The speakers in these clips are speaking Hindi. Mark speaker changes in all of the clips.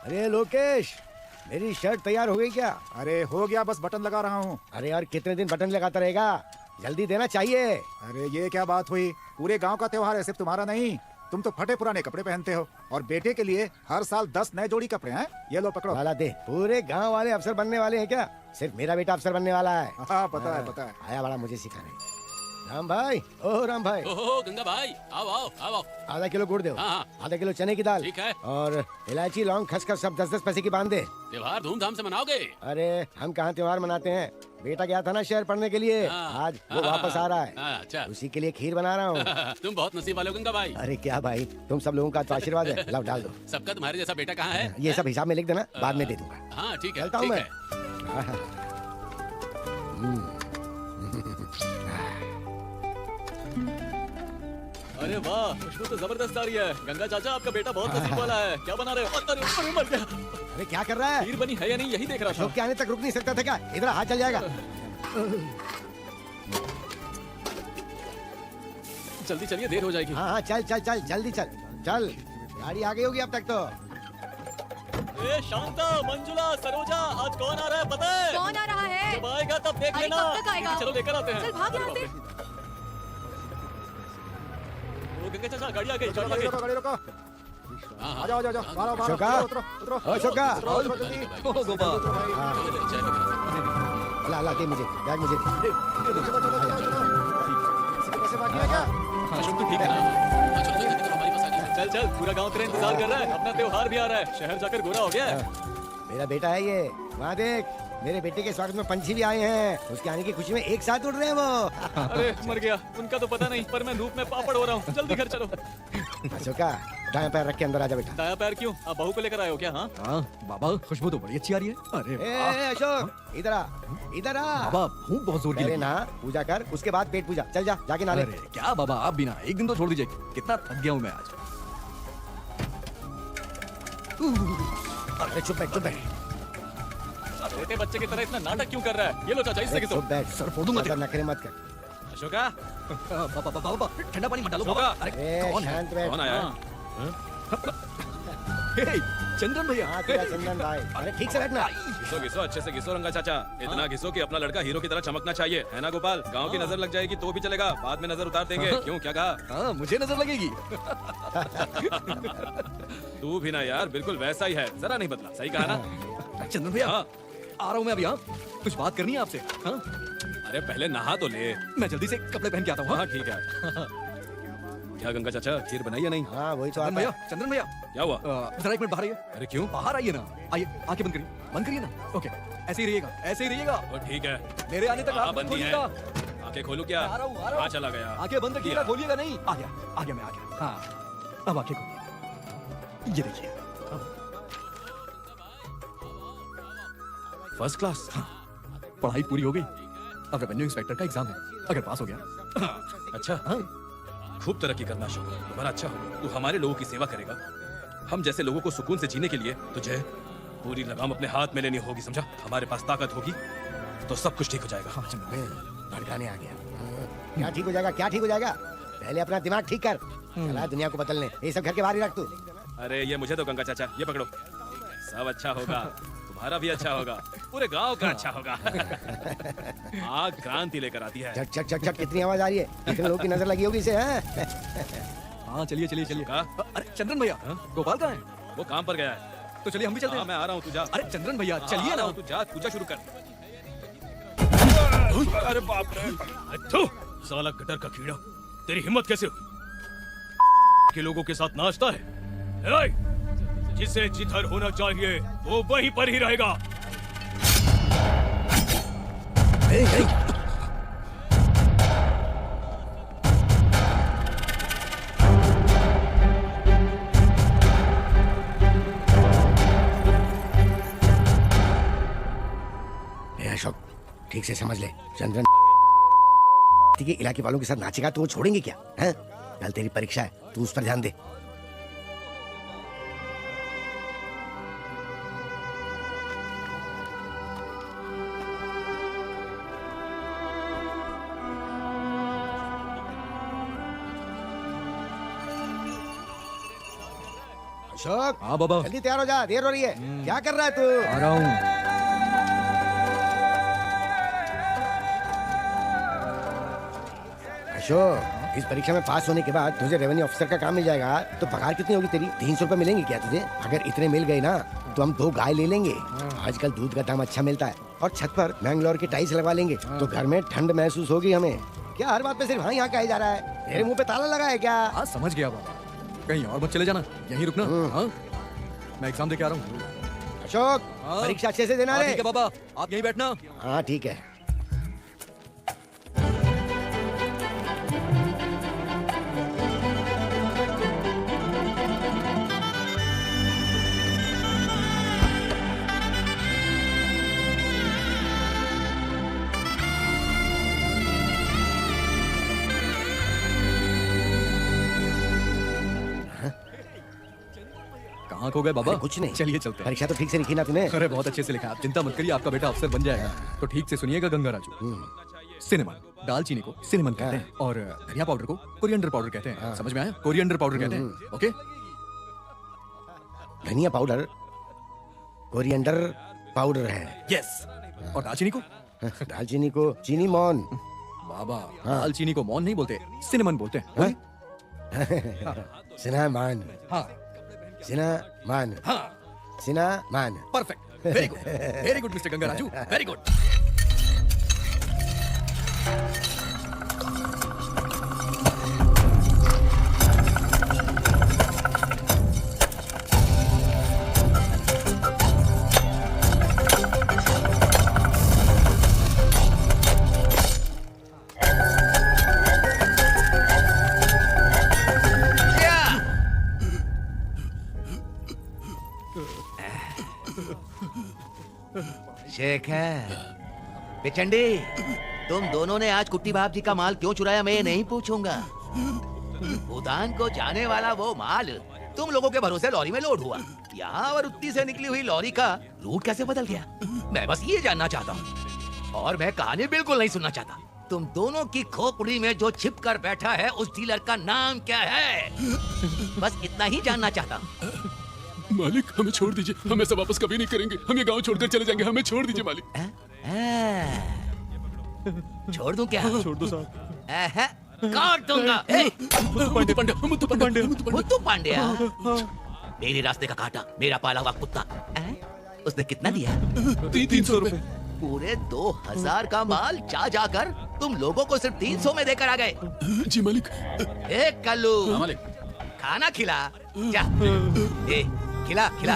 Speaker 1: अरे लोकेश, मेरी शर्ट तैयार हो गई क्या?
Speaker 2: अरे हो गया, बस बटन लगा रहा हूँ।
Speaker 1: अरे यार कितने दिन बटन लगाता रहेगा, जल्दी देना चाहिए।
Speaker 2: अरे ये क्या बात हुई? पूरे गांव का त्योहार है, सिर्फ तुम्हारा नहीं। तुम तो फटे पुराने कपड़े पहनते हो और बेटे के लिए हर साल 10 नए जोड़ी कपड़े हैं। ये लो पकड़ो।
Speaker 1: वाला दे, पूरे गांव वाले अफसर बनने वाले हैं क्या? सिर्फ मेरा बेटा अफसर बनने वाला है।
Speaker 2: हाँ पता है पता है।
Speaker 1: आया बड़ा मुझे सिखाने। राम भाई, ओ राम भाई,
Speaker 3: ओहो गंगा भाई, आओ आओ आओ।
Speaker 1: आधा किलो गुड़ दो,
Speaker 3: हाँ।
Speaker 1: आधा किलो चने की दाल,
Speaker 3: ठीक है।
Speaker 1: और इलायची लौंग खसखस सब 10-10 पैसे की बांध दे।
Speaker 3: त्योहार धूमधाम से मनाओगे?
Speaker 1: अरे हम कहाँ त्योहार मनाते हैं, बेटा गया था ना शहर पढ़ने के लिए,
Speaker 3: हाँ।
Speaker 1: आज वो वापस आ रहा है,
Speaker 3: अच्छा।
Speaker 1: उसी के लिए खीर बना रहा हूँ।
Speaker 3: तुम बहुत नसीब वाले हो गंगा भाई।
Speaker 1: अरे क्या भाई, तुम सब लोगों का तो आशीर्वाद है, लाओ डाल दो।
Speaker 3: सबका तुम्हारे जैसा बेटा कहाँ है?
Speaker 1: ये सब हिसाब में लिख देना, बाद में दे दूंगा।
Speaker 3: हाँ ठीक है,
Speaker 1: चलता हूँ
Speaker 3: ठीक
Speaker 1: मैं।
Speaker 3: है।
Speaker 4: अरे वाह, खुशबू तो जबरदस्त आ रही है। गंगा चाचा, आपका बेटा बहुत नसीब वाला है। क्या बना रहे हो? अरे मर गया।
Speaker 1: अरे क्या कर रहा है?
Speaker 4: खीर बनी है या नहीं, यही देख रहा था।
Speaker 1: अशोक के आने तक रुक नहीं सकता था क्या? इधर हाथ चल जाएगा।
Speaker 4: जल्दी चलिए, देर हो जाएगी।
Speaker 1: हाँ हाँ चल चल चल, जल्दी चल चल, गाड़ी आ गई होगी अब तक तो।
Speaker 4: ए शांता, मंजुला, सरोजा, आज कौन आ रहा है पता है?
Speaker 5: कौन आ रहा है?
Speaker 4: जब आएगा तब देख
Speaker 5: अरे
Speaker 4: लेना।
Speaker 5: कब तक आएगा?
Speaker 4: चलो लेकर आते हैं।
Speaker 5: चल भाग यहाँ से।
Speaker 4: ओ गंगा चाचा, गाड़ी आ गई,
Speaker 2: चलो
Speaker 4: गाड़ी आ
Speaker 2: गाड़ी
Speaker 4: गई।
Speaker 2: रोको, गाड़ी रोको। आ जाओ आ जाओ, बाहर आओ, बाहर आओ,
Speaker 1: अशोका,
Speaker 2: उतरो उतरो
Speaker 1: ओ अशोका,
Speaker 2: उतरो, उतरो जल्दी।
Speaker 4: ओ गोपाल,
Speaker 1: ला ला दे मुझे, बैग मुझे दे।
Speaker 2: चलो चलो चलो चलो। किसी के पैसे बाकी है क्या?
Speaker 4: अशोक तो ठीक है ना?
Speaker 3: हाँ, चलो जल्दी करो, हमारी बस आ गई।
Speaker 4: चल चल, पूरा गांव तेरा इंतजार कर रहा है। अपना त्योहार भी आ रहा है। शहर जाकर गोरा हो गया है।
Speaker 1: मेरा बेटा है ये, वहाँ देख, मेरे बेटे के स्वागत में पंछी भी आए हैं, उसके आने की खुशी में एक साथ उड़ रहे हैं वो।
Speaker 4: अरे मर गया, उनका तो पता नहीं, पर मैं धूप में पापड़ हो रहा हूँ। जल्दी घर चलो।
Speaker 1: अशोका, दाएं पैर रख के अंदर आजा बेटा।
Speaker 4: दाया पैर क्यों? आप बहू को लेकर आए हो क्या? हाँ
Speaker 6: हाँ बाबा, खुशबू तो बड़ी अच्छी आ रही है। अरे
Speaker 1: ए अशोक, इधर आ, इधर आ।
Speaker 6: बाबा, भूख बहुत जोर की
Speaker 1: पहले
Speaker 6: लगी।
Speaker 1: ना पूजा कर, उसके बाद पेट पूजा। चल जा, जाके नाले।
Speaker 6: अरे क्या बाबा, आप भी ना, एक दिन तो छोड़ दीजिए, कितना थक गया हूँ मैं आज।
Speaker 1: अरे चुप बैठ, चुप बैठ,
Speaker 4: छोटे बच्चे की तरह इतना नाटक क्यों कर रहा है? ये लो चाचा, इससे घिसो।
Speaker 1: चुप बैठ।
Speaker 6: सर फोड़ दूंगा
Speaker 1: ज्यादा नखरे मत कर।
Speaker 4: अशोका,
Speaker 6: बाबा बाबा बाबा, ठंडा पानी मत डालो बाबा। अरे
Speaker 1: ए
Speaker 6: कौन है?
Speaker 1: शांत बैठ।
Speaker 4: कौन आया?
Speaker 6: हे, चंद्रन भैया।
Speaker 1: हाँ तेरा चंदन भाई, अरे ठीक से बैठना।
Speaker 7: घिसो घिसो, अच्छे से घिसो रंगा चाचा। इतना घिसो कि अपना लड़का हीरो की तरह चमकना चाहिए, है ना गोपाल? गांव की नजर लग जाएगी तो भी चलेगा, बाद में नजर उतार देंगे। क्यों, क्या कहा?
Speaker 6: हाँ, मुझे नजर लगेगी।
Speaker 7: तू भी ना यार, बिल्कुल वैसा ही है, जरा नहीं बदला। सही कहा ना?
Speaker 6: चंद्रन भैया,
Speaker 7: हाँ।
Speaker 6: आ रहा हूँ मैं अभी। हाँ, कुछ बात करनी है आपसे। हाँ,
Speaker 7: अरे पहले नहा तो ले।
Speaker 6: मैं जल्दी से कपड़े पहन के आता हूँ।
Speaker 7: हाँ ठीक है। क्या गंगा चाचा, खीर बनाई या नहीं?
Speaker 1: हाँ वही तो
Speaker 6: चंद्रन
Speaker 1: आता
Speaker 6: भैया,
Speaker 1: है।
Speaker 6: चंद्रन भैया,
Speaker 7: क्या हुआ?
Speaker 6: जरा एक मिनट बाहर आइए।
Speaker 7: अरे क्यों?
Speaker 6: बाहर आइए ना, आइए, आंखें बंद करिए ना। ओके, ऐसे ही रहिएगा, ऐसे ही रहिएगा।
Speaker 7: ओ ठीक है।
Speaker 6: मेरे आने तक
Speaker 7: हाँ,
Speaker 6: आप मत
Speaker 7: बंदी है।
Speaker 6: खोलिएगा।
Speaker 7: आंखें खोलू क्या?
Speaker 6: आ रहा हूँ, आ रहा हूँ।
Speaker 7: कहाँ चला गया?
Speaker 6: आंखें बंद रखिएगा,
Speaker 7: किया।
Speaker 6: खोलिएगा नहीं। आ गया मैं, आ गया। हाँ, अब आंखें खोलिए। ये देखिए।
Speaker 7: First class.
Speaker 6: पढ़ाई पूरी हो गई, अब रेवेन्यू इंस्पेक्टर का एग्जाम है, अगर पास हो गया।
Speaker 7: अच्छा,
Speaker 6: हाँ,
Speaker 7: खूब तरक्की करना शुरू, तुम्हारा अच्छा होगा। तू हमारे लोगों की सेवा करेगा। हम जैसे लोगों को सुकून से जीने के लिए तुझे पूरी लगाम अपने हाथ में लेनी होगी, समझा? हमारे पास ताकत होगी तो सब कुछ ठीक हो जाएगा।
Speaker 6: हाँ चंद्रन भैया।
Speaker 1: भड़काने आ गया। क्या ठीक हो जाएगा, क्या ठीक हो जाएगा? पहले अपना दिमाग ठीक कर, चला दुनिया को बदलने। ये सब घर के बाहर ही रख तू।
Speaker 7: अरे ये मुझे तो गंगा चाचा, ये पकड़ो। सब अच्छा होगा, तुम्हारा भी अच्छा होगा, पूरे गांव का अच्छा होगा। आग क्रांति लेकर आती है।
Speaker 1: झट झट झट झट, कितनी आवाज आ रही है, कितने लोगों की नजर लगी होगी इसे। हैं?
Speaker 6: हाँ चलिए।
Speaker 7: का?
Speaker 6: अरे चंद्रन भैया, गोपाल कहाँ है?
Speaker 7: वो काम पर गया है।
Speaker 6: तो चलिए हम भी चलते
Speaker 7: हाँ,
Speaker 6: हैं।
Speaker 7: मैं आ रहा हूँ, तू जा।
Speaker 6: अरे चंद्रन भैया, चलिए ना।
Speaker 7: तू जा, पूजा शुरू कर। अरे बाप रे,
Speaker 8: साला गटर का कीड़ा, तेरी हिम्मत कैसे हुई के लोगों के साथ नाचता है? जिसे जिधर होना चाहिए वो वहीं पर ही रहेगा।
Speaker 1: अशोक, ठीक से समझ ले, चंद्रन के इलाके वालों के साथ नाचेगा तो वो छोड़ेंगे क्या? हैं? कल तेरी परीक्षा है, तू उस पर ध्यान दे। अशोक
Speaker 6: हाँ बाबा
Speaker 1: जल्दी तैयार हो जा, देर हो रही है। क्या कर रहा है तू?
Speaker 6: आ रहा हूँ।
Speaker 1: अशोक, इस परीक्षा में पास होने के बाद तुझे रेवेन्यू ऑफिसर का काम मिल जाएगा तो पगार कितनी होगी तेरी? 300 रुपए मिलेंगे क्या तुझे? अगर इतने मिल गए ना तो हम 2 गाय ले लेंगे। आजकल दूध का दाम अच्छा मिलता है और छत पर मैंगलोर की टाइल्स लगवा लेंगे तो घर में ठंड महसूस होगी हमें। क्या हर बात पे सिर्फ हाँ यहाँ कहा जा रहा है? तेरे मुंह पे ताला लगा है क्या?
Speaker 6: हाँ समझ गया बाबा, कहीं और मत चले जाना, यहीं रुकना। हाँ मैं एग्जाम दे के आ रहा हूँ।
Speaker 1: अशोक
Speaker 6: हाँ।
Speaker 1: परीक्षा अच्छे से देना
Speaker 6: हाँ,
Speaker 1: रे।
Speaker 6: ठीक है बाबा, आप यहीं बैठना।
Speaker 1: हाँ ठीक है।
Speaker 6: कहाँ खो गए बाबा?
Speaker 1: अरे कुछ नहीं,
Speaker 6: चलिए चलते हैं।
Speaker 1: परीक्षा तो ठीक से लिखी ना तूने?
Speaker 6: अरे बहुत अच्छे से लिखा, आप चिंता मत करिए, आपका बेटा अफसर बन जाएगा। तो ठीक से सुनिएगा गंगा राजू, सिनेमन दालचीनी को सिनेमन कहते हैं और धनिया पाउडर को कोरिएंडर पाउडर कहते हैं। समझ में आया? कोरिएंडर पाउडर कहते हैं। ओके,
Speaker 1: धनिया पाउडर कोरिएंडर पाउडर है।
Speaker 6: यस। और दालचीनी को?
Speaker 1: दालचीनी को चीनी मौन।
Speaker 6: बाबा दालचीनी को मौन नहीं बोलते, सिनेमन बोलते हैं। बोलिए।
Speaker 1: सिनामान।
Speaker 6: हाँ
Speaker 1: सिनामान।
Speaker 6: हाँ
Speaker 1: cinnamon.
Speaker 6: Perfect, very good mister Ganga Raju, very good.
Speaker 5: Shekhar, Pichandi, तुम दोनों ने आज कुट्टी बाप जी का माल क्यों चुराया मैं ये नहीं पूछूंगा। भूटान को जाने वाला वो माल तुम लोगों के भरोसे लॉरी में लोड हुआ। यहाँ वरुत्ती से निकली हुई लॉरी का रूट कैसे बदल गया, मैं बस ये जानना चाहता हूँ। और मैं कहानी बिल्कुल नहीं सुनना चाहता। तुम दोनों की खोपड़ी में जो छिप कर बैठा है उस डीलर का नाम क्या है, बस इतना ही जानना चाहता हूँ।
Speaker 3: मालिक हमें छोड़ दीजिए, हम ऐसा वापस कभी नहीं करेंगे। हम ये गांव छोड़कर चले जाएंगे, हमें छोड़ दीजिए मालिक।
Speaker 5: छोड़ दूं क्या?
Speaker 3: छोड़ दो साहब।
Speaker 5: काट दूंगा।
Speaker 3: मुत्तु पांडे,
Speaker 5: मुत्तु पांड्या, मेरे रास्ते का काटा, मेरा पाला हुआ कुत्ता। उसने कितना दिया?
Speaker 3: 300 रुपए।
Speaker 5: पूरे 2000 का माल जा जाकर तुम लोगों को सिर्फ 300 में देकर आ गए।
Speaker 3: जी मालिक।
Speaker 5: एक कल्लू,
Speaker 3: मालिक
Speaker 5: खाना खिला जा। ए, खिला खिला।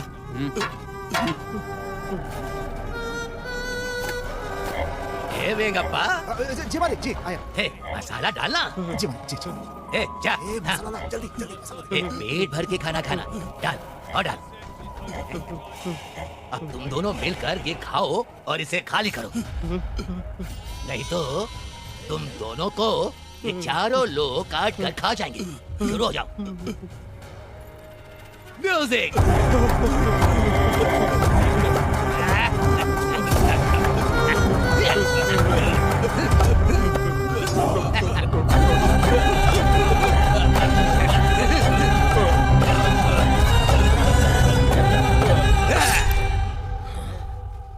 Speaker 5: ए वेंगप्पा,
Speaker 2: जी मालिक जी आया।
Speaker 5: हे मसाला डालना।
Speaker 2: जी मालिक जी जी।
Speaker 5: ए जा,
Speaker 2: ए, मसाला ला, जल्दी जल्दी मसाला।
Speaker 5: ए, पेट भर के खाना खाना, डाल और डाल। अब तुम दोनों मिलकर ये खाओ और इसे खाली करो, नहीं तो तुम दोनों को ये चारों लोग काट कर खा जाएंगे। शुरू हो जाओ। म्यूजिक।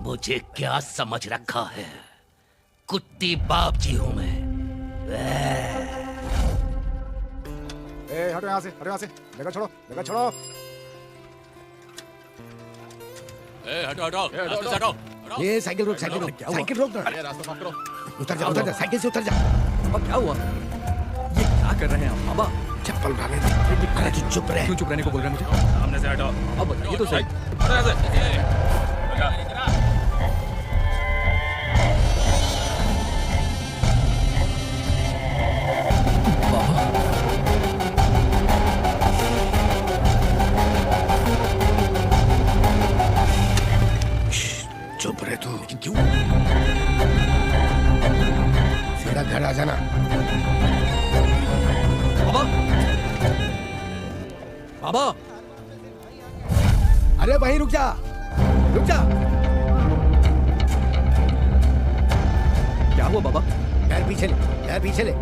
Speaker 5: मुझे क्या समझ रखा है, कुत्ती बाप जी हूं मैं।
Speaker 2: ए हटो यहाँ से, हटो यहाँ से। जगह छोड़ो, जगह छोड़ो।
Speaker 3: ए हटो हटो, रास्ते से हटो।
Speaker 1: ये साइकिल रोक, साइकिल रोक, साइकिल रोक ना।
Speaker 3: अरे रास्ता माफ करो।
Speaker 1: उतर जा, साइकिल से उतर जा।
Speaker 6: अब क्या हुआ? ये क्या कर रहे हैं आप बाबा?
Speaker 1: चप्पल उठा ले। अरे तू चुप रह।
Speaker 6: क्यों चुप रहने को बोल रहे हैं मुझे?
Speaker 7: सामने से हटो।
Speaker 6: अब बताइए तो सही।
Speaker 7: हटो यहाँ से।
Speaker 1: चुप रहे तू।
Speaker 6: लेकिन क्यों?
Speaker 1: सीधा घर आ जाना।
Speaker 6: बाबा, बाबा,
Speaker 1: अरे वहीं रुक जा, रुक जा।
Speaker 6: क्या हुआ बाबा?
Speaker 1: पैर पीछे ले, पैर पीछे ले।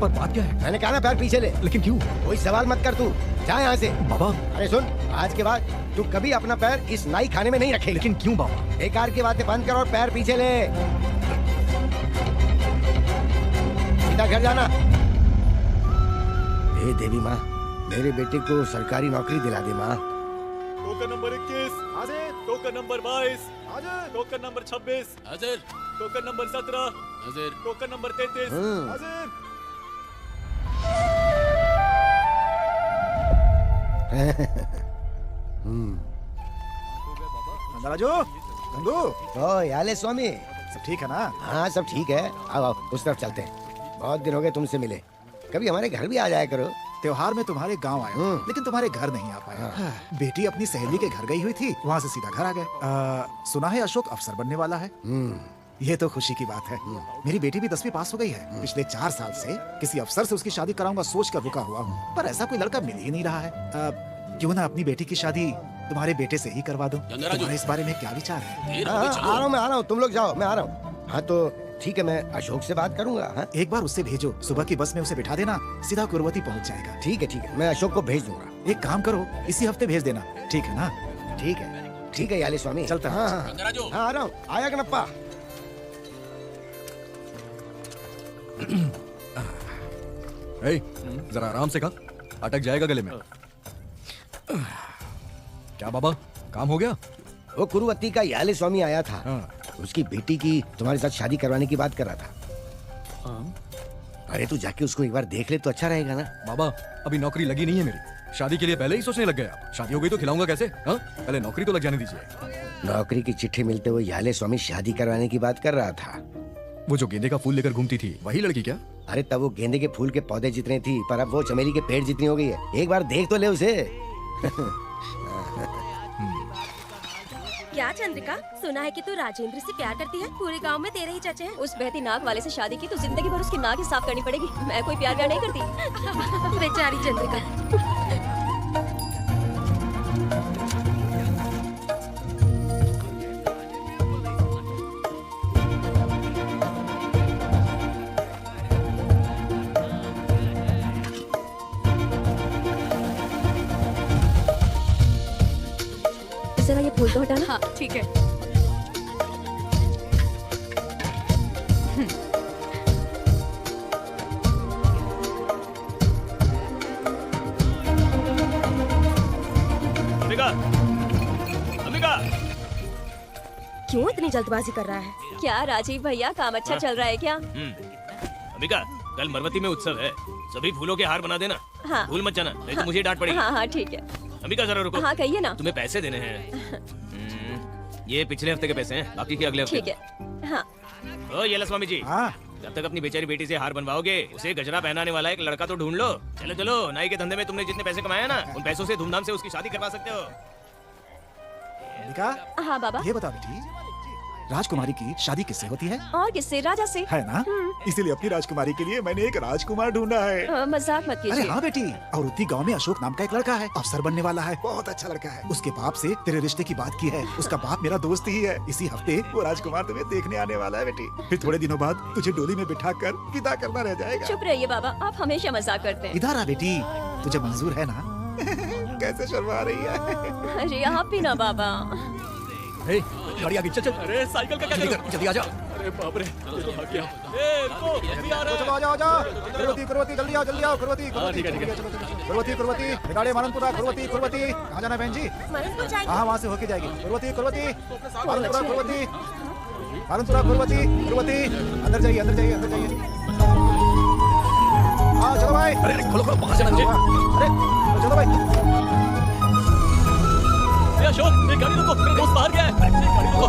Speaker 6: पर बात क्या है?
Speaker 1: मैंने कहा ना पैर पीछे ले।
Speaker 6: लेकिन क्यों?
Speaker 1: कोई सवाल मत कर तू। जा यहाँ से।
Speaker 6: बाबा
Speaker 1: अरे सुन, आज के बाद तू कभी अपना पैर इस नाई खाने में नहीं रखेगा।
Speaker 6: लेकिन क्यों बाबा?
Speaker 1: बेकार की बातें बंद कर और पैर पीछे ले। सीधा घर जाना। हे देवी माँ, मेरे बेटे को सरकारी नौकरी दिला दे माँ।
Speaker 4: टोकन नंबर 21
Speaker 2: हाजिर
Speaker 4: टोकन नंबर 22
Speaker 2: हाजिर
Speaker 4: टोकन नंबर 26
Speaker 3: हाजिर
Speaker 4: टोकन नंबर 17
Speaker 3: हाजिर
Speaker 4: टोकन नंबर 33
Speaker 2: हाजिर। नंदराजू, गंगू,
Speaker 1: ओ याले स्वामी।
Speaker 2: सब ठीक है ना?
Speaker 1: हाँ सब ठीक है। आओ आओ उस तरफ चलते हैं। बहुत दिन हो गए तुमसे मिले। कभी हमारे घर भी आ जाया करो।
Speaker 2: त्योहार में तुम्हारे गांव आया लेकिन तुम्हारे घर नहीं आ पाया। बेटी अपनी सहेली के घर गई हुई थी, वहाँ से सीधा घर आ गए। सुना है अशोक अफसर बनने वाला है। ये तो खुशी की बात है। मेरी बेटी भी 10वीं पास हो गई है। पिछले 4 साल से किसी अफसर से उसकी शादी कराऊंगा सोच कर रुका हुआ हूँ, पर ऐसा कोई लड़का मिल ही नहीं रहा है। क्यों ना अपनी बेटी की शादी तुम्हारे बेटे से ही करवा दूं? तुम्हारे इस बारे में क्या विचार है?
Speaker 1: हाँ, आ रहा हूँ, मैं आ रहा हूँ। तुम लोग जाओ, मैं आ रहा हूँ। हाँ तो ठीक है, मैं अशोक से बात करूंगा। हाँ
Speaker 2: एक बार उससे भेजो, सुबह की बस में उसे बिठा देना, सीधा कुरवती पहुंच जाएगा।
Speaker 1: ठीक है, मैं अशोक को भेज दूंगा।
Speaker 2: एक काम करो, इसी हफ्ते भेज देना, ठीक है ना?
Speaker 1: ठीक है याले स्वामी।
Speaker 2: चलता
Speaker 1: हाँ हाँ, आ रहा हूँ। आया कनप्पा।
Speaker 6: जरा आराम से खा, अटक जाएगा गले में। क्या बाबा, काम हो गया?
Speaker 1: वो कुरुवती का याले स्वामी आया था।
Speaker 6: हाँ।
Speaker 1: उसकी बेटी की तुम्हारे साथ शादी करवाने की बात कर रहा था। अरे तू जाके उसको एक बार देख ले तो अच्छा रहेगा ना।
Speaker 6: बाबा अभी नौकरी लगी नहीं है मेरी, शादी के लिए पहले ही सोचने लग गया। शादी हो गई तो खिलाऊंगा कैसे? हाँ पहले नौकरी तो लग जाने दीजिए।
Speaker 1: नौकरी की चिट्ठी मिलते हुए याले स्वामी शादी करवाने की बात कर रहा था।
Speaker 6: वो जो गेंदे का फूल लेकर घूमती थी वही लड़की क्या?
Speaker 1: अरे तब वो गेंदे के फूल के पौधे जितने थी, पर अब वो चमेली के पेड़ जितनी हो गई है। एक बार देख तो ले उसे।
Speaker 9: क्या चंद्रिका, सुना है कि तू राजेंद्र से प्यार करती है? पूरे गांव में तेरे ही चर्चे हैं। उस बहती नाक वाले से शादी की तो जिंदगी भर उसकी नाक ही साफ करनी पड़ेगी। मैं कोई प्यार नहीं करती। बेचारी चंद्रिका। जरा ये फूल तो हटाना। हाँ ठीक है।
Speaker 8: अम्बिका, अम्बिका,
Speaker 9: क्यों इतनी जल्दबाजी कर रहा है? क्या राजीव भैया, काम अच्छा चल रहा है क्या?
Speaker 8: अम्बिका, कल मरवती में उत्सव है, सभी फूलों के हार बना देना।
Speaker 9: हाँ।
Speaker 8: भूल मत जाना, नहीं तो मुझे डांट पड़ेगी।
Speaker 9: हाँ हाँ ठीक है।
Speaker 8: अम्बिका जरा रुको।
Speaker 9: हाँ कहिए ना।
Speaker 8: तुम्हें पैसे देने हैं। ये पिछले हफ्ते के पैसे हैं, बाकी के अगले हफ्ते।
Speaker 9: ठीक है। हाँ।
Speaker 8: ओ येला स्वामी जी,
Speaker 2: हाँ
Speaker 8: जब तक अपनी बेचारी बेटी से हार बनवाओगे, उसे गजरा पहनाने वाला एक लड़का तो ढूंढ लो। चलो चलो, नाई के धंधे में तुमने जितने पैसे कमाए ना, उन पैसों से धूमधाम से उसकी शादी करवा सकते हो।
Speaker 2: अम्बिका,
Speaker 9: हाँ बाबा।
Speaker 2: ये बता बेटी, राजकुमारी की शादी किससे होती है?
Speaker 9: और किससे? राजा से।
Speaker 2: है ना? इसीलिए अपनी राजकुमारी के लिए मैंने एक राजकुमार ढूंढा है।
Speaker 9: मजाक मत
Speaker 2: अरे
Speaker 9: कीजिए।
Speaker 2: हाँ बेटी, और उसी गांव में अशोक नाम का एक लड़का है, अफसर बनने वाला है, बहुत अच्छा लड़का है। उसके बाप से तेरे रिश्ते की बात की है। उसका बाप मेरा दोस्त ही है। इसी हफ्ते वो राजकुमार तुम्हें देखने आने वाला है बेटी। फिर थोड़े दिनों बाद तुझे डोली में बिठा कर विदा करना रह जाएगा।
Speaker 9: चुप रहिए बाबा, आप हमेशा मजाक करते हैं।
Speaker 2: इधर आ बेटी, तुझे मंजूर है ना? कैसे शर्मा रही है?
Speaker 9: अरे आप भी ना बाबा।
Speaker 6: हे, गाड़ी आगे, चल चल।
Speaker 4: अरे साइकिल का क्या करूं?
Speaker 6: जल्दी आ जा।
Speaker 4: अरे बाप रे, ये तो भाग गया। ए रुको, जल्दी आ रहा है।
Speaker 2: चलो आ जाओ, आ जाओ। कुरवती कुरवती जल्दी आओ, जल्दी आओ। कुरवती कुरवती
Speaker 4: ठीक है, ठीक है।
Speaker 2: चलो, चलो, चलो। कुरवती कुरवती निगाड़े माननपुरा। कुरवती कुरवती कहाँ जाना है बहन जी?
Speaker 9: मरनपुर जाएंगे।
Speaker 2: हाँ वहाँ से होके जाएगी। कुरवती कुरवती माननपुरा कुरवती माननपुरा कुरवती कुरवती। अंदर जाइए, अंदर जाइए, अंदर जाइए। हाँ चलो भाई।
Speaker 6: अरे खोलो खोलो, बाहर जाना मुझे।
Speaker 2: अरे चलो भाई।
Speaker 4: ए अशोक, ये गाड़ी रोको, मेरा दोस्त बाहर गया है। गाड़ी रोको।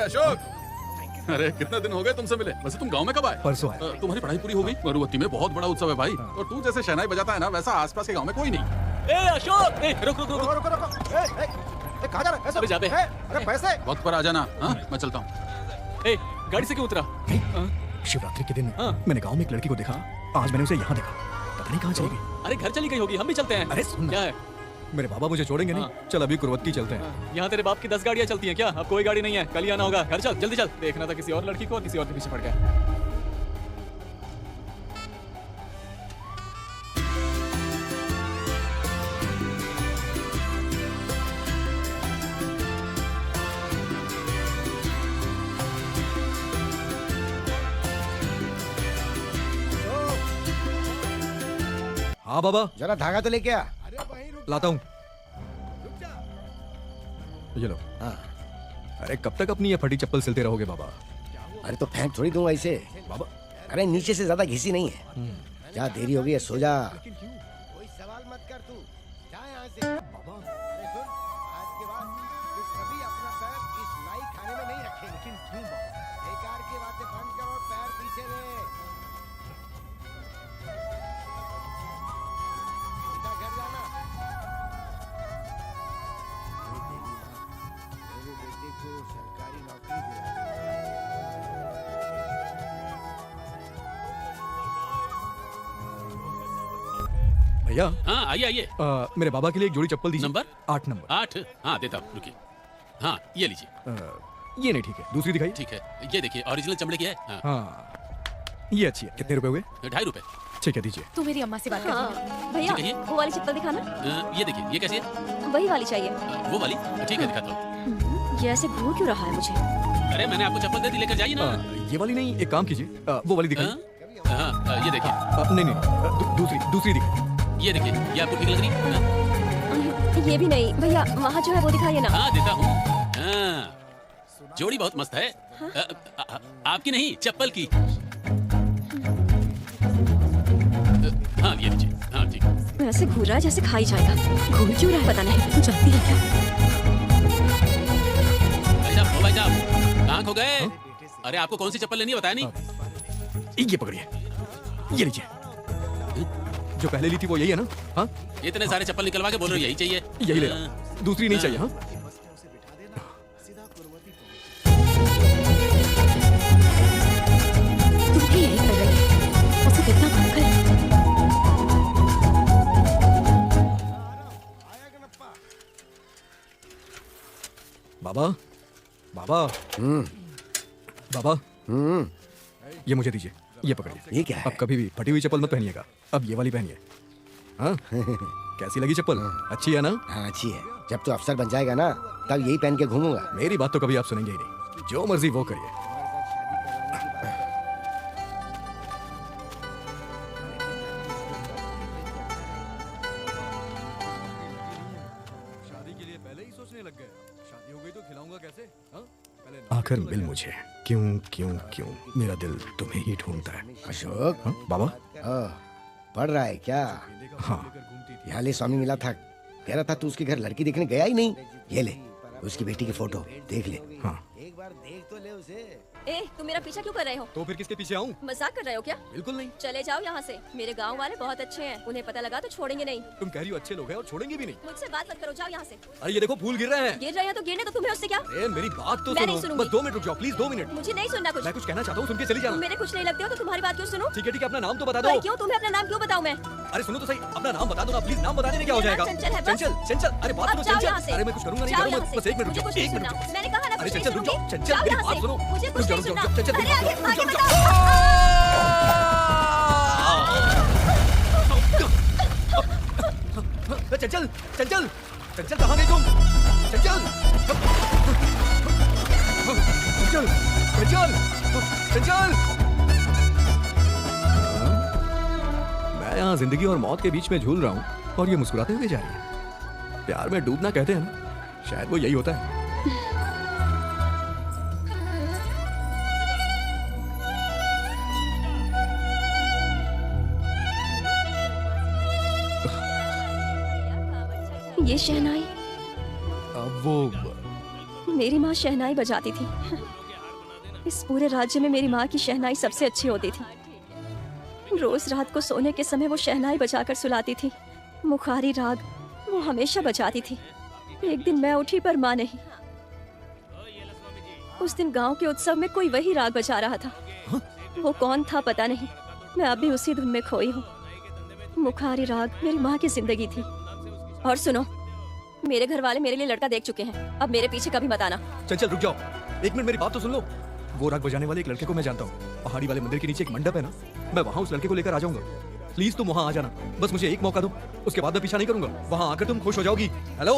Speaker 3: अशोक, अरे कितने दिन हो गए तुमसे मिले। वैसे तुम गांव में कब आए?
Speaker 6: परसों आए।
Speaker 3: तुम्हारी पढ़ाई पूरी हो गई? मरुवती में बहुत बड़ा उत्सव है भाई, और तू जैसे शहनाई बजाता है ना, वैसा आसपास के गांव में कोई नहीं।
Speaker 4: ए अशोक, ए रुक रुक रुक।
Speaker 2: रुको रुको रुको। कहाँ जा रहा है?
Speaker 4: अभी जाते हैं।
Speaker 2: अरे पैसे।
Speaker 3: वक्त पर आ जाना। हाँ मैं चलता हूँ।
Speaker 4: ए गाड़ी से क्यों उतरा?
Speaker 6: शिवरात्रि के दिन
Speaker 4: हाँ।
Speaker 6: मैंने गांव में एक लड़की को देखा। आज मैंने उसे यहाँ देखा, पता नहीं कहाँ चली गई।
Speaker 4: अरे घर चली गई होगी, हम भी चलते हैं।
Speaker 6: अरे सुन ना।
Speaker 4: क्या है?
Speaker 6: मेरे बाबा मुझे छोड़ेंगे नहीं। चल अभी कुरवत्ती चलते हैं।
Speaker 4: यहाँ तेरे बाप की 10 गाड़ियाँ चलती हैं क्या? अब कोई गाड़ी नहीं है, कल ही आना होगा। घर चल, जल्दी चल। देखना था किसी और लड़की को और किसी और के पीछे पड़ गया।
Speaker 6: हाँ बाबा,
Speaker 1: जरा धागा तो लेके आ।
Speaker 6: लाता हूँ। ये लो।
Speaker 1: हाँ।
Speaker 6: अरे कब तक अपनी ये फटी चप्पल सिलते रहोगे बाबा?
Speaker 1: अरे तो फेंक थोड़ी दूंगा इसे
Speaker 6: बाबा।
Speaker 1: अरे नीचे से ज्यादा घिसी नहीं है। जा देरी हो गई है, सो जा। कोई सवाल मत कर तू, जा यहाँ से।
Speaker 6: बाबा।
Speaker 1: अरे सुन, आज के बाद तू कभी अपना पैर इस नाई खाने में नहीं रखेगा। लेकिन क्यों बाबा? बेकार की बातें बंद कर और पैर पीछे ले। सीधा घर जाना। मेरे बेटे को सरकारी नौकरी दिला।
Speaker 6: भैया।
Speaker 3: हाँ आइए आइए।
Speaker 6: मेरे बाबा के लिए एक जोड़ी चप्पल दीजिए।
Speaker 3: नंबर?
Speaker 6: 8 नंबर।
Speaker 3: 8? हाँ देता हूँ, रुकिए। हाँ ये लीजिए।
Speaker 6: ये नहीं ठीक है, दूसरी दिखाई।
Speaker 3: ठीक है, ये देखिए ओरिजिनल चमड़े की है। हाँ।
Speaker 6: हाँ ये अच्छी है। कितने रुपए हुए?
Speaker 3: 2.5 रुपए।
Speaker 6: ठीक है दीजिए।
Speaker 9: तू मेरी अम्मा से बात कर। भैया
Speaker 3: कहिए।
Speaker 9: वो वाली चप्पल दिखाना।
Speaker 3: ये देखिए, ये कैसी है?
Speaker 9: वही वाली चाहिए।
Speaker 3: वो वाली? ठीक है दिखाता हूँ।
Speaker 9: ये ऐसे घूर क्यों रहा है मुझे?
Speaker 3: अरे मैंने आपको चप्पल दे दी, लेकर जाइए ना।
Speaker 6: ये वाली नहीं, एक काम कीजिए, वो वाली दिखाइए।
Speaker 3: हाँ ये देखिए।
Speaker 6: नहीं नहीं, दूसरी दिखाइए।
Speaker 3: ये देखिए, ये आपको ठीक लग रही है? हाँ?
Speaker 9: ये भी नहीं भैया, वहाँ जो है वो दिखाइए ना।
Speaker 3: हाँ देता हूँ। हाँ जोड़ी बहुत मस्त है। आपकी नहीं, चप्पल की। हाँ ये लीजिए। हाँ ठीक।
Speaker 9: ऐसे घूर रहा है जैसे खाई जाएगा। घूर क्यों रहा है पता नहीं। तू जानती है क्या?
Speaker 3: भाई साहब कहाँ खो गए? अरे आपको कौन सी चप्पल लेनी है बताया नहीं?
Speaker 6: ये पकड़िए, ये लीजिए। जो पहले ली थी वो यही है ना? हाँ
Speaker 3: इतने सारे चप्पल निकलवा के बोल रहे हो यही चाहिए?
Speaker 6: यही ले लो, दूसरी नहीं चाहिए। हाँ
Speaker 9: तू भी यही कर रही है। उसे कितना काम कर।
Speaker 6: बाबा, बाबा, बाबा, ये मुझे दीजिए। ये पकड़िए।
Speaker 1: ये क्या है?
Speaker 6: अब कभी भी फटी हुई चप्पल मत पहनिएगा। अब ये वाली पहनिए। हाँ कैसी लगी चप्पल? अच्छी है ना?
Speaker 1: हाँ अच्छी है। जब तू अफसर बन जाएगा ना तब यही पहन के घूमूंगा।
Speaker 6: मेरी बात तो कभी आप सुनेंगे ही नहीं। जो मर्जी वो करिए। शादी के लिए पहले ही सोचने लग गए। शादी हो गई तो खिलाऊंगा कैसे? हाँ? आखिर मिल मुझे। क्यों क्यों क्यों मेरा दिल तुम्हें ही ढूंढता है।
Speaker 1: अशोक।
Speaker 6: हाँ? बाबा।
Speaker 1: पढ़ रहा है क्या?
Speaker 6: हाँ।
Speaker 1: यहाँ ले स्वामी मिला था, कह रहा था तू उसके घर लड़की देखने गया ही नहीं। ये ले उसकी बेटी की फोटो देख ले।
Speaker 6: हाँ।
Speaker 1: एक बार देख तो ले उसे।
Speaker 9: ए, तुम मेरा पीछा क्यों कर रहे हो?
Speaker 6: तो फिर किसके पीछे आऊं?
Speaker 9: मजाक कर रहे हो क्या?
Speaker 6: बिल्कुल नहीं।
Speaker 9: चले जाओ यहाँ से। मेरे गांव वाले बहुत अच्छे हैं, उन्हें पता लगा तो छोड़ेंगे नहीं।
Speaker 6: तुम कह रही हो अच्छे लोग हैं और छोड़ेंगे भी नहीं।
Speaker 9: मुझसे बात मत करो, जाओ यहाँ से।
Speaker 6: अरे ये देखो फूल गिर रहे हैं।
Speaker 9: गिर रहे हैं तो गिरने, तो तुम्हें उससे क्या?
Speaker 6: ए, मेरी बात तो
Speaker 9: मैं नहीं
Speaker 6: सुनो।
Speaker 9: सुनूंगी।
Speaker 6: बस 2 मिनट रुक जाओ प्लीज, 2 मिनट।
Speaker 9: मुझे नहीं सुनना कुछ।
Speaker 6: मैं कुछ कहना चाहता हूँ, सुन के चली जाना।
Speaker 9: तुम मेरे कुछ नहीं लगते हो तो तुम्हारी बात क्यों सुनो?
Speaker 6: ठीक है अपना नाम तो बता दो।
Speaker 9: अरे क्यों? तुम्हें अपना नाम क्यों बताऊं मैं?
Speaker 6: अरे सुनो तो सही, अपना नाम बता दो ना प्लीज। नाम बताने में क्या हो
Speaker 9: मेरा
Speaker 6: जाएगा?
Speaker 9: नाम चंचल है, बस।
Speaker 6: चंचल, चंचल। अरे बात सुनो
Speaker 9: अब जाओ यहाँ
Speaker 6: चंचल।
Speaker 9: से।
Speaker 6: अरे मैं कुछ करूंगा नहीं,
Speaker 9: जाओ
Speaker 6: करूंगा
Speaker 9: यहाँ
Speaker 6: बस
Speaker 9: से।
Speaker 6: 1 मिनट रुक
Speaker 9: मुझे
Speaker 6: जाओ,
Speaker 9: कुछ नहीं
Speaker 6: 1 मिनट
Speaker 9: सुनना।
Speaker 6: रुक जाओ।
Speaker 9: मैंने कहा ना
Speaker 6: अरे
Speaker 9: कुछ नहीं
Speaker 6: चंचल रुक जाओ,
Speaker 9: सुनूंगी।
Speaker 6: चंचल
Speaker 9: जाओ
Speaker 6: मेरी
Speaker 9: यहाँ
Speaker 6: बात
Speaker 9: से।
Speaker 6: सुनो।
Speaker 9: मुझे
Speaker 6: रुक
Speaker 9: कुछ
Speaker 6: जाओ,
Speaker 9: नहीं
Speaker 6: रुक
Speaker 9: सुनना।
Speaker 6: जाओ, चंचल
Speaker 9: अरे आगे आगे
Speaker 6: रुक
Speaker 9: बताओ।
Speaker 6: जाओ। चंचल, चंचल, चंचल कहाँ गई तुम? चंचल, चंचल, चंचल, चंचल। मैं यहाँ जिंदगी और मौत के बीच में झूल रहा हूँ और ये मुस्कुराते हुए जा रही है। प्यार में डूबना कहते हैं ना, शायद वो यही होता है।
Speaker 9: ये शहनाई,
Speaker 6: अब वो
Speaker 9: मेरी माँ शहनाई बजाती थी। इस पूरे राज्य में मेरी माँ की शहनाई सबसे अच्छी होती थी। रोज रात को सोने के समय वो शहनाई बजाकर सुलाती थी। मुखारी राग वो हमेशा बजाती थी। एक दिन मैं उठी पर माँ नहीं। उस दिन गांव के उत्सव में कोई वही राग बजा रहा था। वो कौन था पता नहीं। मैं अभी उसी धुन में खोई हूँ। मुखारी राग मेरी माँ की जिंदगी थी। और सुनो, मेरे घर वाले मेरे लिए लड़का देख चुके हैं, अब मेरे पीछे कभी मत आना।
Speaker 6: चंचल रुक जाओ, एक मिनट मेरी बात तो सुन लो। वो राग बजाने वाले एक लड़के को मैं जानता हूँ, पहाड़ी वाले मंदिर के नीचे एक मंडप है ना, मैं वहाँ उस लड़के को लेकर आ जाऊंगा। प्लीज तुम वहाँ आ जाना, बस मुझे एक मौका दो, उसके बाद मैं पीछा नहीं करूंगा। वहाँ आकर तुम खुश हो जाओगी। हेलो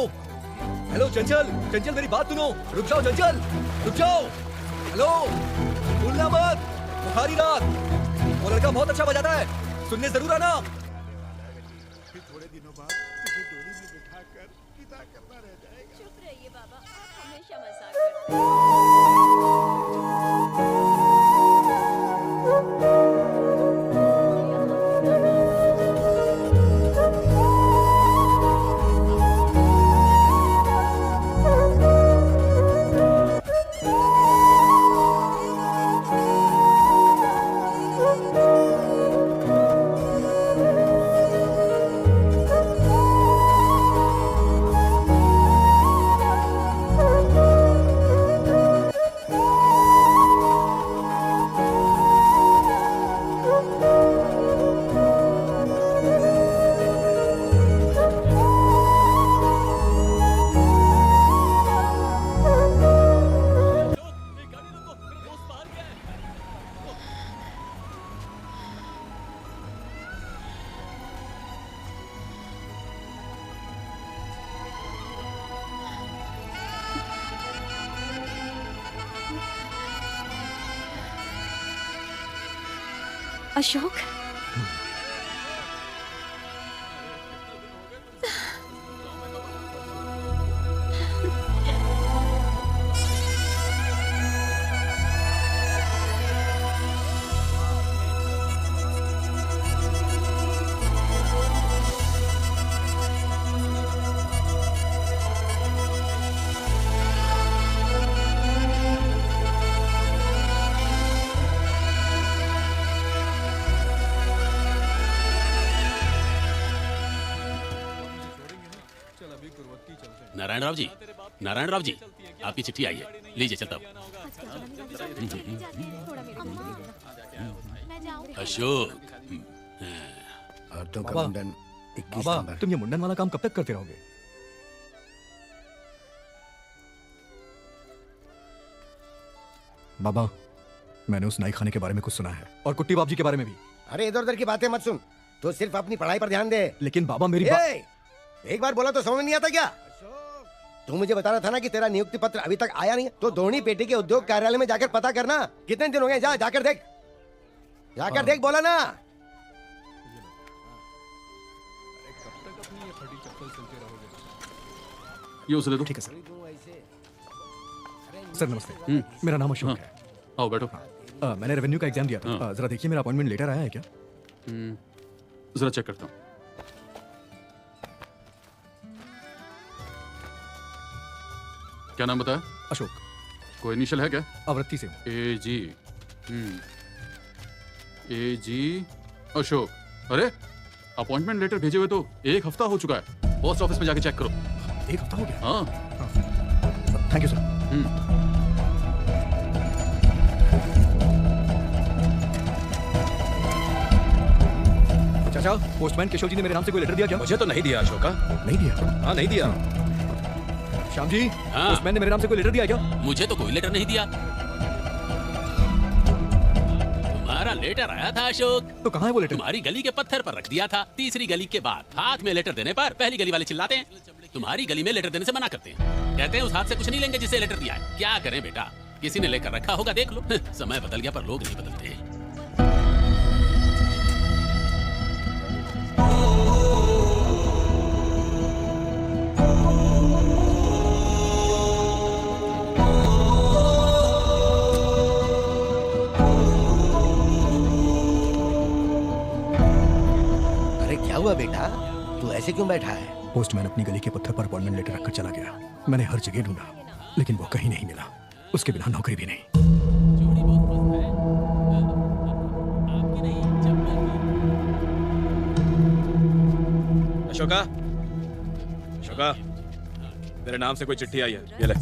Speaker 6: हेलो चंचल, चंचल मेरी बात सुनो, रुक जाओ चंचल, रुक जाओ। हेलो भूलना मत, बुखारी राग, वो लड़का बहुत अच्छा बजाता है, सुनने जरूर आना।
Speaker 2: थोड़े दिनों बाद तुझे डोली में बिठाकर विदा करना रह जाएगा।
Speaker 9: चुप रहिए बाबा, आप हमेशा मजाक करते हैं। अशोक,
Speaker 3: नारायण राव जी, आपकी चिट्ठी आई है, लीजिए चलता हूँ। अशोक,
Speaker 1: और तो
Speaker 6: बाबा,
Speaker 1: मुंडन 21
Speaker 6: बाबा
Speaker 1: नंबर।
Speaker 6: तुम ये मुंडन वाला काम कब तक करते रहोगे? बाबा मैंने उस नाई खाने के बारे में कुछ सुना है, और कुट्टी बाप जी के बारे में भी।
Speaker 1: अरे इधर उधर की बातें मत सुन, तो सिर्फ अपनी पढ़ाई पर ध्यान दे।
Speaker 6: लेकिन बाबा मेरी
Speaker 1: एक बार बोला तो समझ नहीं आता क्या? तू मुझे बताना था ना कि तेरा नियुक्ति पत्र अभी तक आया नहीं, तो दोनी पेटी के उद्योग कार्यालय में जाकर पता करना कितने दिन हो गए। जाकर देख, जाकर देख, बोला ना।
Speaker 3: ये उसे दे दो।
Speaker 6: ठीक है सर। सर नमस्ते, मेरा नाम अशोक है।
Speaker 3: आओ बैठो।
Speaker 6: मैंने रेवेन्यू का एग्जाम दिया था, जरा देखिए मेरा अपॉइंटमेंट लेटर आया है क्या?
Speaker 3: जरा चेक करता हूँ। क्या नाम बताया?
Speaker 6: अशोक।
Speaker 3: कोई इनिशियल है क्या?
Speaker 6: आवृत्ति से।
Speaker 3: AG अशोक। अरे अपॉइंटमेंट लेटर भेजे हुए तो 1 हफ्ता हो चुका है, पोस्ट ऑफिस में जाके चेक करो।
Speaker 6: 1 हफ्ता हो गया?
Speaker 3: हाँ।
Speaker 6: Thank you sir. चाचा, पोस्टमैन केशव जी ने मेरे नाम से कोई लेटर दिया क्या?
Speaker 7: मुझे तो नहीं दिया अशोका।
Speaker 6: नहीं दिया?
Speaker 7: हाँ नहीं दिया।
Speaker 6: श्याम जी,
Speaker 3: हाँ।
Speaker 6: पोस्टमैन ने मेरे नाम से कोई लेटर दिया क्या?
Speaker 3: मुझे तो कोई लेटर नहीं दिया। तुम्हारा लेटर आया था अशोक।
Speaker 6: तो कहाँ है वो लेटर?
Speaker 3: तुम्हारी गली के पत्थर पर रख दिया था, तीसरी गली के बाद। हाथ में लेटर देने पर पहली गली वाले चिल्लाते हैं, तुम्हारी गली में लेटर देने से मना करते हैं, कहते हैं उस हाथ से कुछ नहीं लेंगे जिसे लेटर दिया है। क्या करें बेटा, किसी ने लेकर रखा होगा, देख लो। समय बदल गया पर लोग नहीं बदलते हैं।
Speaker 1: हुआ बेटा, तू ऐसे क्यों बैठा है?
Speaker 6: पोस्टमैन अपनी गली के पत्थर पर अपॉइंटमेंट लेटर रखकर चला गया। मैंने हर जगह ढूंढा, लेकिन वो कहीं नहीं मिला। उसके बिना नौकरी भी नहीं।
Speaker 7: अशोका, अशोका, तेरे नाम से कोई चिट्ठी आई है, ये ले,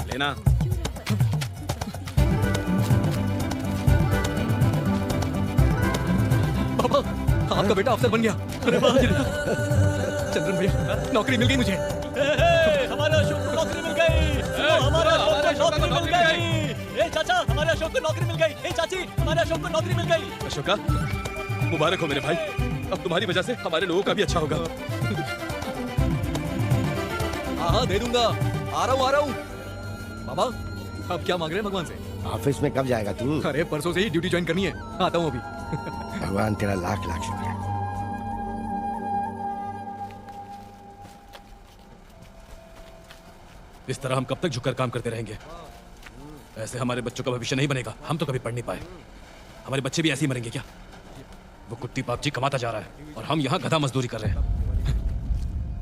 Speaker 7: लेना।
Speaker 6: पापा, आपका बेटा अफसर बन गया। अरे वाह! चंद्रन भैया, नौकरी मिल गई मुझे।
Speaker 4: ए चाचा, हमारे अशोक को नौकरी मिल गई। ए चाची, हमारे अशोक को नौकरी मिल गई।
Speaker 7: अशोका, मुबारक हो मेरे भाई। अब तुम्हारी वजह से हमारे लोगों का भी अच्छा होगा।
Speaker 6: हाँ दे दूंगा। आ रहा हूँ बाबा। अब क्या मांग रहे हैं भगवान से?
Speaker 1: ऑफिस में कब जाएगा तू?
Speaker 6: अरे परसों से ही ड्यूटी ज्वाइन करनी है। आता हूँ अभी।
Speaker 1: भगवान तेरा लाख लाख शुक्र।
Speaker 7: इस तरह हम कब तक झुककर काम करते रहेंगे? ऐसे हमारे बच्चों का भविष्य नहीं बनेगा। हम तो कभी पढ़ नहीं पाए, हमारे बच्चे भी ऐसे ही मरेंगे क्या? वो कुट्टी पापची कमाता जा रहा है और हम यहाँ गधा मजदूरी कर रहे हैं।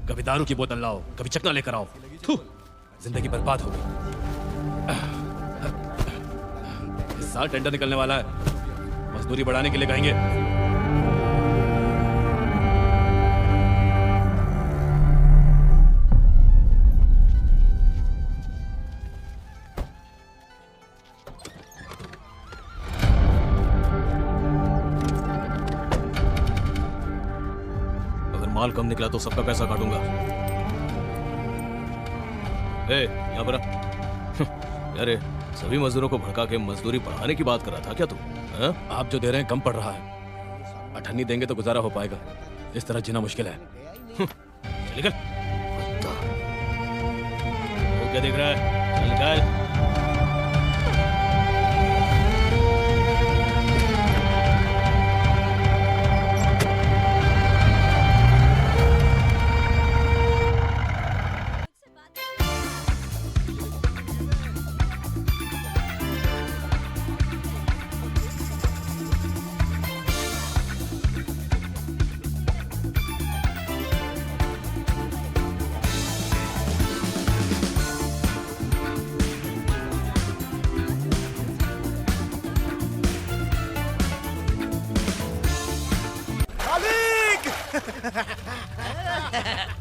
Speaker 7: कभी दारू की बोतल लाओ, कभी चकना लेकर आओ। थू, जिंदगी बर्बाद हो गई। इस साल टेंडर निकलने वाला है, मजदूरी बढ़ाने के लिए कहेंगे।
Speaker 8: माल कम निकला तो सबका पैसा काटूंगा। यहाँ पर अरे सभी मजदूरों को भड़का के मजदूरी बढ़ाने की बात कर रहा था क्या तू?
Speaker 7: आप जो दे रहे हैं कम पड़ रहा है। 18 देंगे तो गुजारा हो पाएगा, इस तरह जीना मुश्किल है।
Speaker 8: चल निकल। वो क्या देख रहा है? चल निकल।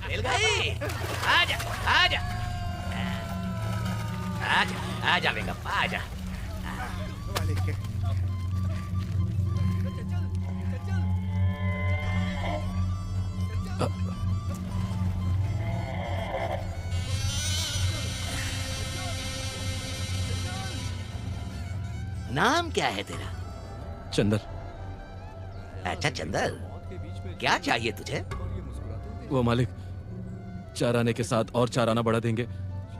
Speaker 5: मिल गई। आजा आजा आजा आजा बेगम, आजा। नाम क्या है तेरा?
Speaker 7: चंदर।
Speaker 5: अच्छा चंदर, क्या चाहिए तुझे?
Speaker 7: वो मालिक, 4 आने के साथ और 4 आना बढ़ा देंगे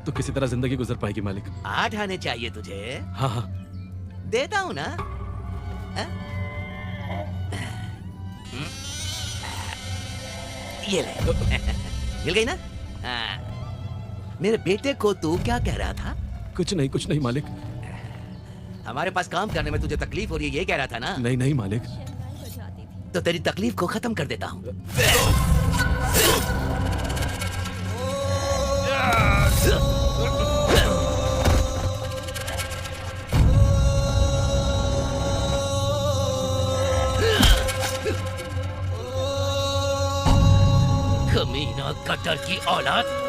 Speaker 7: तो किसी तरह जिंदगी गुजर पाएगी मालिक।
Speaker 5: 8 आने चाहिए तुझे?
Speaker 7: हाँ हाँ
Speaker 5: देता हूँ ना। ये ले। मिल गई ना? मेरे बेटे को तू क्या कह रहा था?
Speaker 7: कुछ नहीं मालिक।
Speaker 5: हमारे पास काम करने में तुझे तकलीफ हो रही है, ये कह रहा था ना?
Speaker 7: नहीं मालिक।
Speaker 5: तो तेरी तकलीफ को खत्म कर देता हूँ। कमीना कटर की औलाद।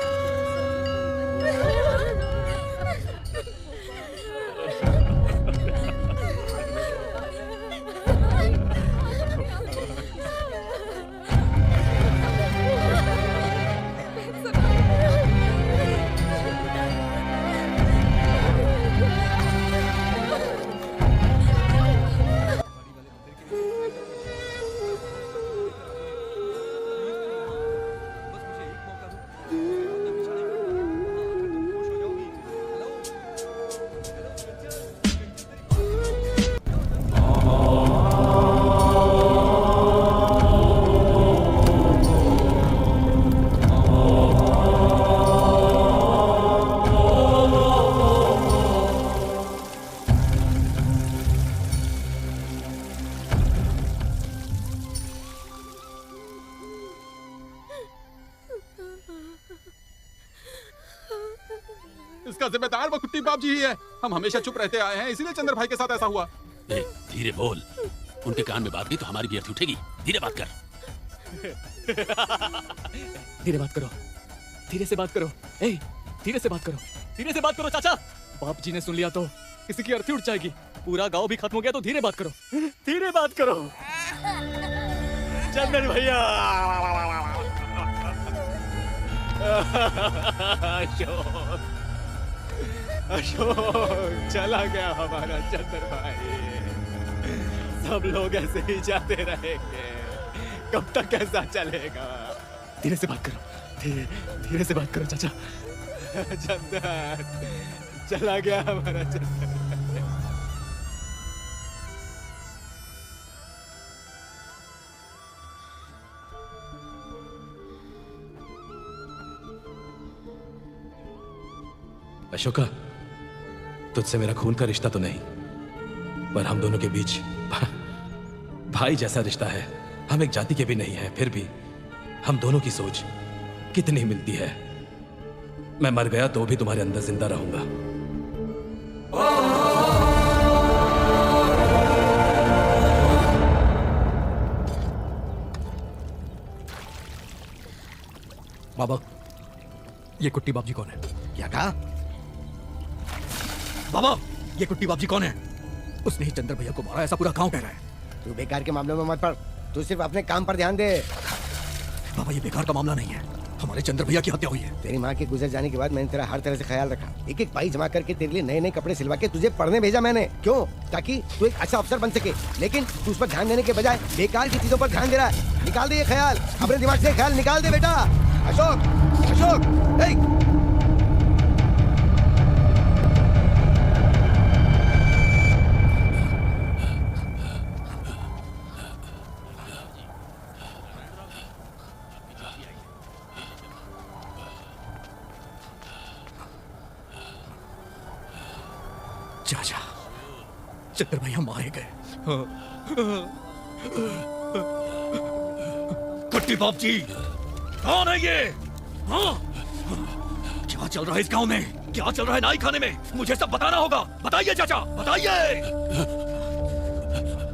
Speaker 10: इसका जिम्मेदार वो कुट्टी बाप जी ही है। हम हमेशा चुप रहते आए हैं, इसीलिए चंद्र भाई के साथ ऐसा हुआ।
Speaker 3: धीरे बोल, उनके कान में बात गई तो हमारी भी अर्थी उठेगी। धीरे बात कर।
Speaker 4: धीरे बात करो, धीरे से बात करो। ए, धीरे से बात करो, धीरे से बात करो चाचा। बाप जी ने सुन लिया तो किसी की अर्थी उठ जाएगी। पूरा गांव भी खत्म हो गया तो धीरे बात करो, धीरे बात करो। चंदन भैया। अशोक चला गया हमारा चंद्र भाई। सब लोग ऐसे ही जाते रहेंगे, कब तक ऐसा चलेगा? धीरे से बात करो, धीरे से बात करो चाचा। चंदर चला गया हमारा चंदर।
Speaker 7: अशोका, तुझसे मेरा खून का रिश्ता तो नहीं, पर हम दोनों के बीच भाई जैसा रिश्ता है। हम एक जाति के भी नहीं है, फिर भी हम दोनों की सोच कितनी मिलती है। मैं मर गया तो भी तुम्हारे अंदर जिंदा रहूंगा।
Speaker 6: बाबा, ये कुट्टी बाबजी कौन है?
Speaker 1: क्या कहा?
Speaker 6: बाबा, ये कुट्टी बाबजी कौन है? उसने ही चंद्र भैया को मारा, ऐसा पूरा गांव कह रहा है।
Speaker 1: तू बेकार के मामलों में मत पड़, तू सिर्फ अपने काम पर ध्यान दे।
Speaker 6: बाबा, ये बेकार का मामला नहीं है, हमारे चंद्र भैया की हत्या हुई है।
Speaker 1: तेरी माँ के गुजर जाने के बाद मैंने तेरा हर तरह से ख्याल रखा, एक एक पाई जमा करके तेरे लिए नए नए कपड़े सिलवा के तुझे पढ़ने भेजा मैंने। क्यों? ताकि तू एक अच्छा अफसर बन सके। लेकिन तू उस पर ध्यान देने के बजाय बेकार की चीजों पर ध्यान दे रहा है। निकाल दे ये ख्याल, अपने दिमाग से ख्याल निकाल दे बेटा। अशोक, अशोक,
Speaker 6: चाचा, चंद्र भैया मारे गए। कुट्टी बाप जी, कौन है ये? हाँ? क्या चल रहा है इस गांव में? क्या चल रहा है नाई खाने में? मुझे सब बताना होगा। बताइए चाचा, बताइए।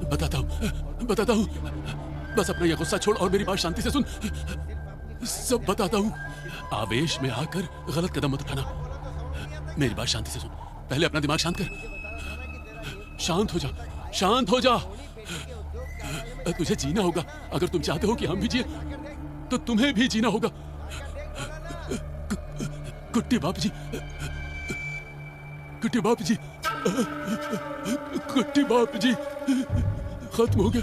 Speaker 3: बताता हूँ। बस अपना ये गुस्सा छोड़ और मेरी बात शांति से सुन। सब बताता हूँ। आवेश में आकर गलत कदम मत उठाना। मेरी बात शांति से सुन। पहले अपना दिमाग शांत कर। शांत हो जा, शांत हो जा। तुझे जीना होगा। अगर तुम चाहते हो कि हम भी जिए तो तुम्हें भी जीना होगा। कुट्टी बाप जी, कुट्टी बाप जी, कुट्टी बाप जी, खत्म हो गया,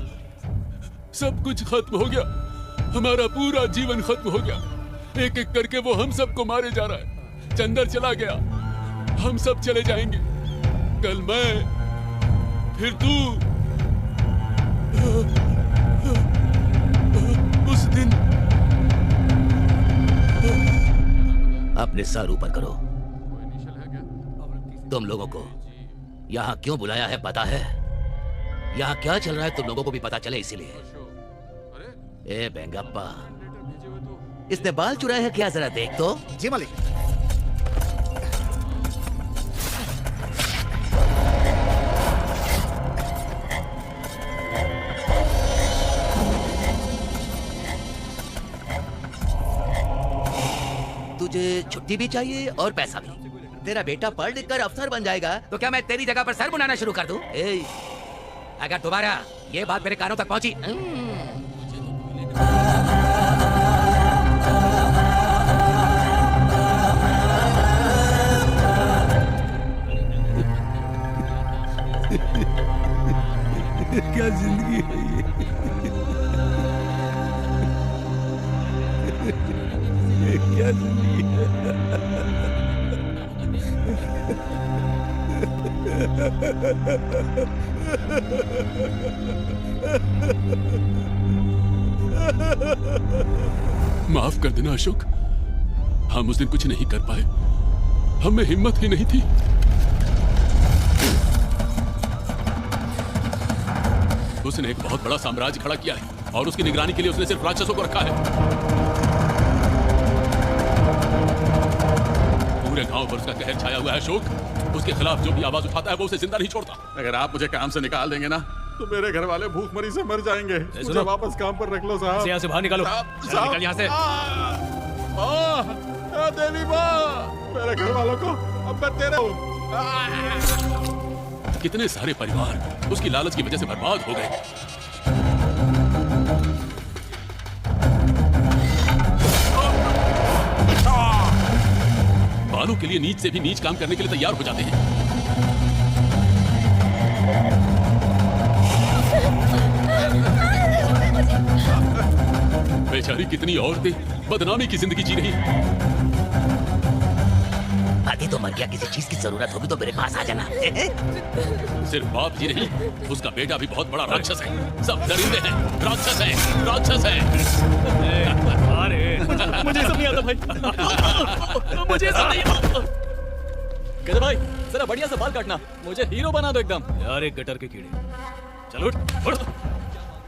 Speaker 3: सब कुछ खत्म हो गया। हमारा पूरा जीवन खत्म हो गया। एक एक करके वो हम सबको मारे जा रहा है। चंदर चला गया, हम सब चले जाएंगे। कल मैं, फिर तू, उस दिन।
Speaker 5: अपने सर ऊपर करो। तुम लोगों को यहाँ क्यों बुलाया है पता है? यहाँ क्या चल रहा है तुम लोगों को भी पता चले इसीलिए। ए बेंगप्पा, इसने बाल चुराए हैं क्या? जरा देख तो।
Speaker 2: जी मालिक।
Speaker 5: तुझे छुट्टी भी चाहिए और पैसा भी। तेरा बेटा पढ़ लिख कर अफसर बन जाएगा तो क्या मैं तेरी जगह पर सर बुनाना शुरू कर दूं? अगर दोबारा ये बात मेरे कानों तक पहुंची,
Speaker 3: क्या जिंदगी है ये क्या जिंदगी माफ कर देना अशोक, हम उस दिन कुछ नहीं कर पाए। हमें हिम्मत ही नहीं थी। उसने एक बहुत बड़ा साम्राज्य खड़ा किया है और उसकी निगरानी के लिए उसने सिर्फ राक्षसों को रखा है। पूरे गांव पर उसका कहर छाया हुआ है अशोक। उसके खिलाफ जो भी आवाज उठाता है वो उसे जिंदा नहीं छोड़ता।
Speaker 10: अगर आप मुझे काम से निकाल देंगे ना तो मेरे घर वाले भूखमरी से मर जाएंगे। मुझे वापस काम पर रख लो साहब।
Speaker 4: यहाँ से बाहर निकालो। निकल यहाँ से।
Speaker 10: देवी माँ, मेरे घर वालों को अब मैं तेरे
Speaker 3: कितने सारे परिवार उसकी लालच की वजह से बर्बाद हो गए। बालों के लिए नीच से भी नीच काम करने के लिए तैयार हो जाते हैं। बेचारी कितनी औरतें बदनामी की जिंदगी जी रही।
Speaker 5: पति तो मर गया, किसी चीज की जरूरत होगी तो मेरे पास आ जाना।
Speaker 3: सिर्फ बाप जी नहीं, उसका बेटा भी बहुत बड़ा राक्षस है। सब दरिंदे हैं, राक्षस है, राक्षस है।
Speaker 8: अरे मुझे सब नहीं आता भाई, मुझे सब नहीं आता।
Speaker 4: कहते भाई जरा बढ़िया से बाल काटना, मुझे हीरो बना दो एकदम।
Speaker 8: यार एक गटर के कीड़े, चलो उठ, उठ।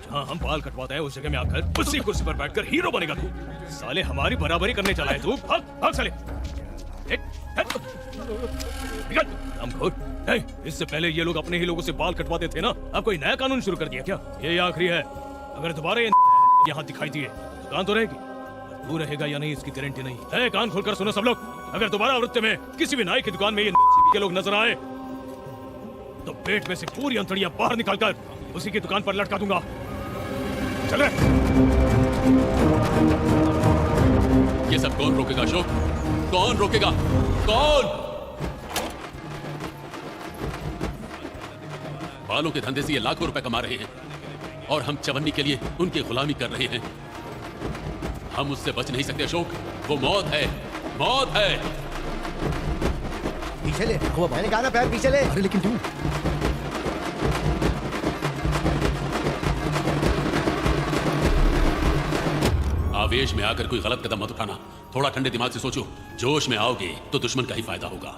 Speaker 8: जहाँ हम बाल कटवाते हैं उस जगह में आकर उसी कुर्सी पर बैठकर हीरो बनेगा तू। साले हमारी बराबरी करने चला है तू। भाग भाग साले, निकल हमखोर। नहीं, इससे पहले ये लोग अपने ही लोगों से बाल कटवाते थे ना, अब कोई नया कानून शुरू कर दिया क्या? ये आखिरी है। अगर दोबारा ये यहाँ दिखाई दिए दुकान तो रहेगी, तू रहेगा या नहीं इसकी गारंटी नहीं है। कान खोलकर सुनो सब लोग, अगर दोबारा वृत्ति में किसी भी नाई की दुकान में ये के लोग नजर आए तो पेट में से पूरी अंतड़ियां बाहर निकालकर उसी की दुकान पर लटका दूंगा। चले।
Speaker 3: ये सब कौन रोकेगा अशोक? कौन रोकेगा? कौन? बालों के धंधे से ये लाखों रुपए कमा रहे हैं और हम चवन्नी के लिए उनकी गुलामी कर रहे हैं। हम उससे बच नहीं सकते अशोक, वो मौत है, मौत है।
Speaker 1: पीछे ले, मैंने कहा ना पैर पीछे ले।
Speaker 2: अरे लेकिन क्यों?
Speaker 3: आवेश में आकर कोई गलत कदम मत उठाना, थोड़ा ठंडे दिमाग से सोचो। जोश में आओगे तो दुश्मन का ही फायदा होगा।